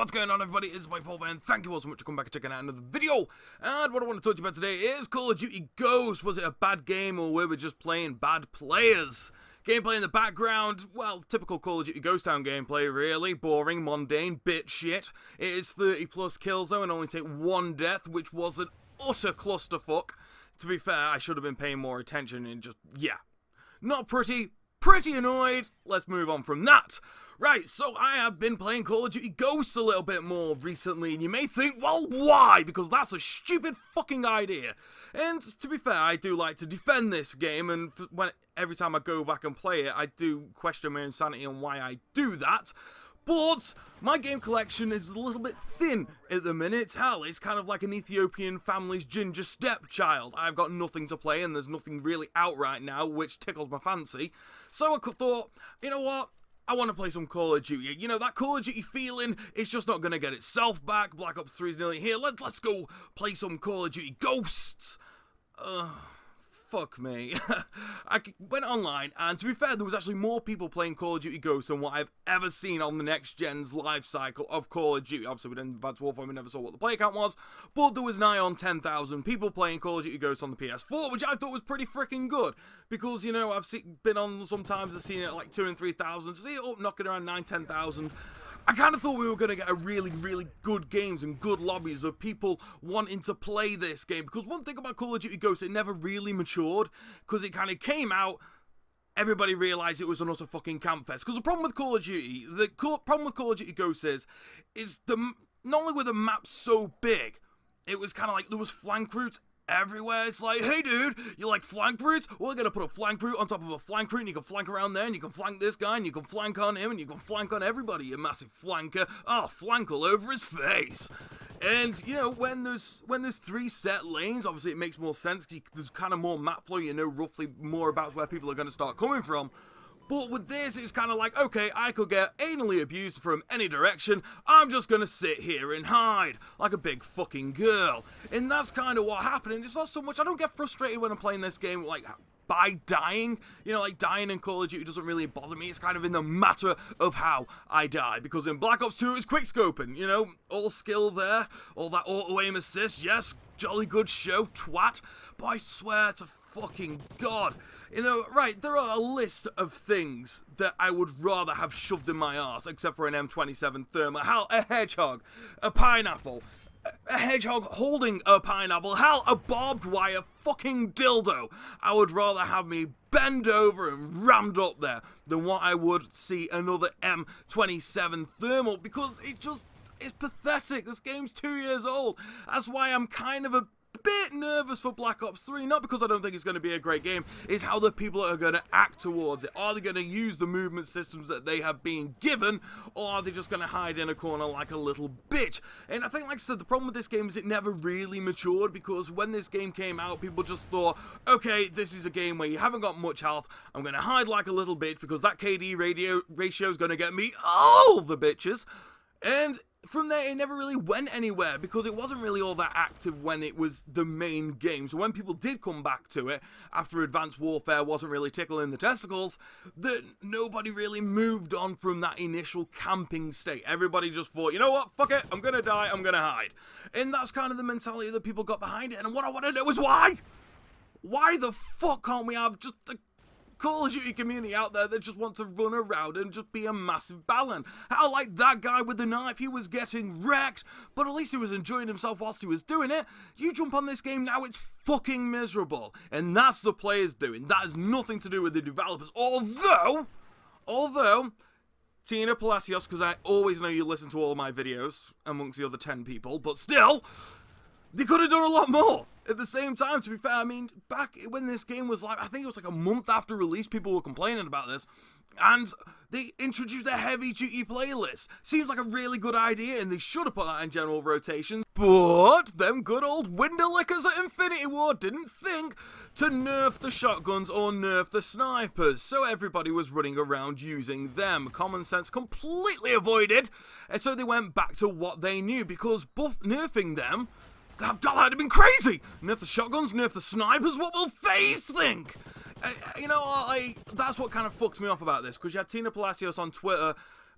What's going on, everybody? It's my Paul, and thank you all so much for coming back and checking out another video. And what I want to talk to you about today is Call of Duty Ghosts. Was it a bad game, or were we just playing bad players? Gameplay in the background, well, typical Call of Duty Ghost Town gameplay, really. Boring, mundane, bit shit. It is 30 plus kills though, and only take one death, which was an utter clusterfuck. To be fair, I should have been paying more attention and just, yeah. Not pretty annoyed. Let's move on from that. Right, so I have been playing Call of Duty Ghosts a little bit more recently, and you may think, well, why? Because that's a stupid fucking idea. And to be fair, I do like to defend this game, and every time I go back and play it, I do question my insanity on why I do that. But my game collection is a little bit thin at the minute. Hell, it's kind of like an Ethiopian family's ginger stepchild. I've got nothing to play, and there's nothing really out right now, which tickles my fancy. So I thought, you know what? I want to play some Call of Duty. You know, that Call of Duty feeling, it's just not going to get itself back. Black Ops 3 is nearly here. Let's go play some Call of Duty Ghosts. Fuck me. I went online, and to be fair, there was actually more people playing Call of Duty Ghosts than what I've ever seen on the next gen's life cycle of Call of Duty. Obviously, we didn't Advanced Warfare, we never saw what the play count was, but there was nigh on 10,000 people playing Call of Duty Ghosts on the PS4, which I thought was pretty freaking good, because, you know, I've been on sometimes, I've seen it at like 2,000 and 3,000, to see it up knocking around 9,000, 10,000. I kind of thought we were going to get a really good games and good lobbies of people wanting to play this game. Because one thing about Call of Duty Ghosts, it never really matured. Because it kind of came out, everybody realised it was an utter fucking camp fest. Because the problem with Call of Duty, problem with Call of Duty Ghosts is not only were the maps so big, it was kind of like there was flank routes everywhere. It's like, hey dude, you like flank routes? Well, we're gonna put a flank route on top of a flank route, and you can flank around there, and you can flank this guy, and you can flank on him, and you can flank on everybody, you massive flanker. Oh, flank all over his face. And, you know, when there's 3 set lanes, obviously it makes more sense, because there's kind of more map flow, you know roughly more about where people are going to start coming from. But with this, it's kind of like, okay, I could get anally abused from any direction. I'm just going to sit here and hide like a big fucking girl. And that's kind of what happened. And it's not so much, I don't get frustrated when I'm playing this game, like, by dying. You know, like, dying in Call of Duty doesn't really bother me. It's kind of in the matter of how I die. Because in Black Ops 2, it's quickscoping, you know, all skill there, all that auto-aim assist, yes, jolly good show, twat. But I swear to fucking God, you know, right, there are a list of things that I would rather have shoved in my arse, except for an M27 Thermal. Hell, a hedgehog, a pineapple, a hedgehog holding a pineapple, hell, a barbed wire fucking dildo. I would rather have me bend over and rammed up there than what I would see another M27 Thermal, because it's pathetic. This game's 2 years old. That's why I'm kind of a bit nervous for Black Ops 3, not because I don't think it's going to be a great game, it's how the people are going to act towards it. Are they going to use the movement systems that they have been given, or are they just going to hide in a corner like a little bitch? And I think, like I said, the problem with this game is it never really matured, because when this game came out, people just thought, okay, this is a game where you haven't got much health, I'm going to hide like a little bitch, because that KD ratio is going to get me all the bitches. And from there, it never really went anywhere, because it wasn't really all that active when it was the main game. So when people did come back to it, after Advanced Warfare wasn't really tickling the testicles, that nobody really moved on from that initial camping state. Everybody just thought, you know what, fuck it, I'm gonna die, I'm gonna hide. And that's kind of the mentality that people got behind it, and what I want to know is why? Why the fuck can't we have just the Call of Duty community out there that just want to run around and just be a massive ballon? How, like that guy with the knife, he was getting wrecked, but at least he was enjoying himself whilst he was doing it. You jump on this game now, it's fucking miserable, and that's the players doing. That has nothing to do with the developers, although Tina Palacios, because I always know you listen to all my videos amongst the other 10 people, but still, they could have done a lot more. At the same time, to be fair, I mean, back when this game was like, I think it was like a month after release, people were complaining about this, and they introduced a heavy duty playlist. Seems like a really good idea, and they should have put that in general rotation, but them good old window lickers at Infinity Ward didn't think to nerf the shotguns or nerf the snipers, so everybody was running around using them. Common sense completely avoided, and so they went back to what they knew, because nerfing them, that would have been crazy! Nerf the shotguns, nerf the snipers, what will FaZe think? You know, that's what kind of fucked me off about this, because you had Tina Palacios on Twitter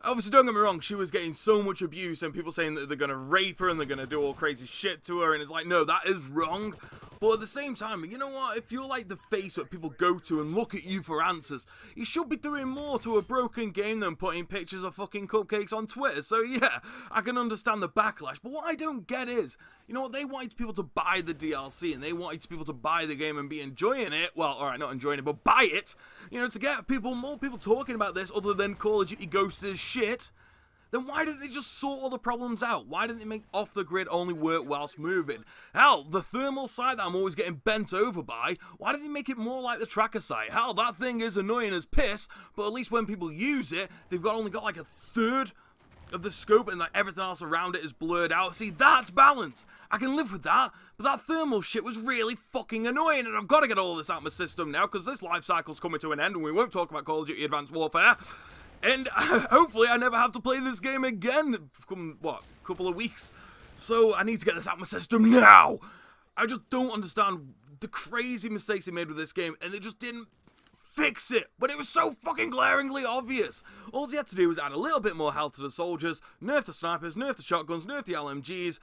Obviously, don't get me wrong, she was getting so much abuse and people saying that they're going to rape her and they're going to do all crazy shit to her, and it's like, no, that is wrong. But at the same time, you know what, if you're like the face that people go to and look at you for answers, you should be doing more to a broken game than putting pictures of fucking cupcakes on Twitter. So yeah, I can understand the backlash, but what I don't get is, you know what, they wanted people to buy the DLC and they wanted people to buy the game and be enjoying it, well, alright, not enjoying it, but buy it, you know, to get more people talking about this other than Call of Duty Ghosts' shit. Then why didn't they just sort all the problems out? Why didn't they make off the grid only work whilst moving? Hell, the thermal sight that I'm always getting bent over by, why didn't they make it more like the tracker sight? Hell, that thing is annoying as piss, but at least when people use it, they've only got like a third of the scope and like everything else around it is blurred out. See, that's balance. I can live with that, but that thermal shit was really fucking annoying, and I've got to get all this out of my system now because this life cycle's coming to an end and we won't talk about Call of Duty Advanced Warfare. And hopefully I never have to play this game again, come, what, couple of weeks. So I need to get this out of my system now. I just don't understand the crazy mistakes they made with this game, and they just didn't fix it. But it was so fucking glaringly obvious. All they had to do was add a little bit more health to the soldiers, nerf the snipers, nerf the shotguns, nerf the LMGs,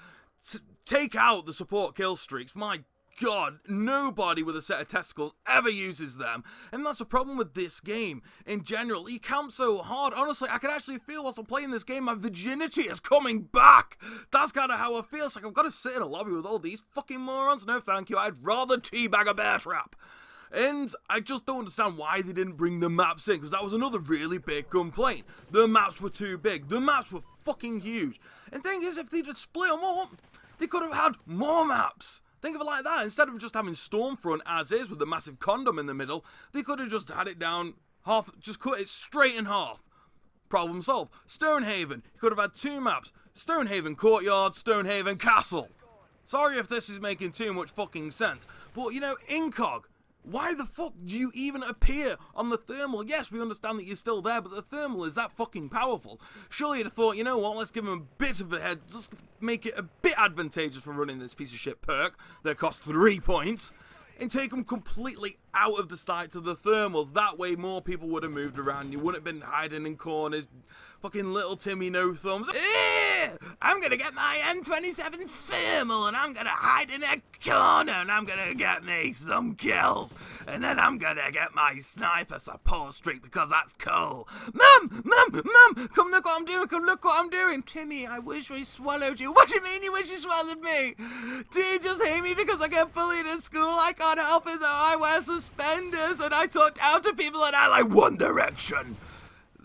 take out the support kill streaks. My God, nobody with a set of testicles ever uses them, and that's a problem with this game. In general, you camp so hard, honestly, I can actually feel whilst I'm playing this game, my virginity is coming back. That's kind of how I feel. It's like I've got to sit in a lobby with all these fucking morons. No thank you, I'd rather teabag a bear trap. And I just don't understand why they didn't bring the maps in, because that was another really big complaint. The maps were too big. The maps were fucking huge. And the thing is, if they'd have split them up, they could have had more maps. Think of it like that. Instead of just having Stormfront as is with the massive condom in the middle, they could have just had it down half, just cut it straight in half. Problem solved. Stonehaven. You could have had two maps. Stonehaven Courtyard, Stonehaven Castle. Sorry if this is making too much fucking sense, but you know, Incog, why the fuck do you even appear on the thermal? Yes, we understand that you're still there, but the thermal is that fucking powerful. Surely you'd have thought, you know what, let's give him a bit of a head, let's make it a bit advantageous for running this piece of shit perk that costs 3 points, and take them completely out of the sight of the thermals. That way more people would have moved around. You wouldn't have been hiding in corners. Fucking little Timmy no thumbs. I'm gonna get my M27 thermal and I'm gonna hide in a corner and I'm gonna get me some kills. And then I'm gonna get my sniper support streak because that's cool. Mum! Come look what I'm doing, come look what I'm doing. Timmy, I wish we swallowed you. What do you mean you wish you swallowed me? Do you just hate me because I get bullied in school? I can't help it though, I wear suspenders and I talk down to people and I like One Direction.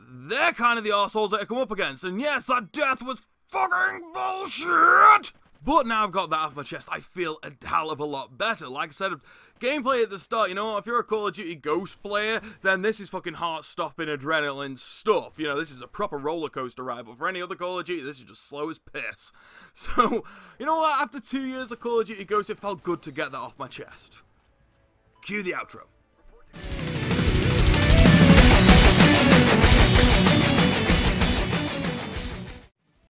They're kind of the arseholes that I come up against, and yes, that death was fucking bullshit! But now I've got that off my chest, I feel a hell of a lot better. Like I said, gameplay at the start, you know what, if you're a Call of Duty Ghost player, then this is fucking heart-stopping adrenaline stuff. You know, this is a proper roller coaster ride, but for any other Call of Duty, this is just slow as piss. So, you know what, after 2 years of Call of Duty Ghosts, it felt good to get that off my chest. Cue the outro.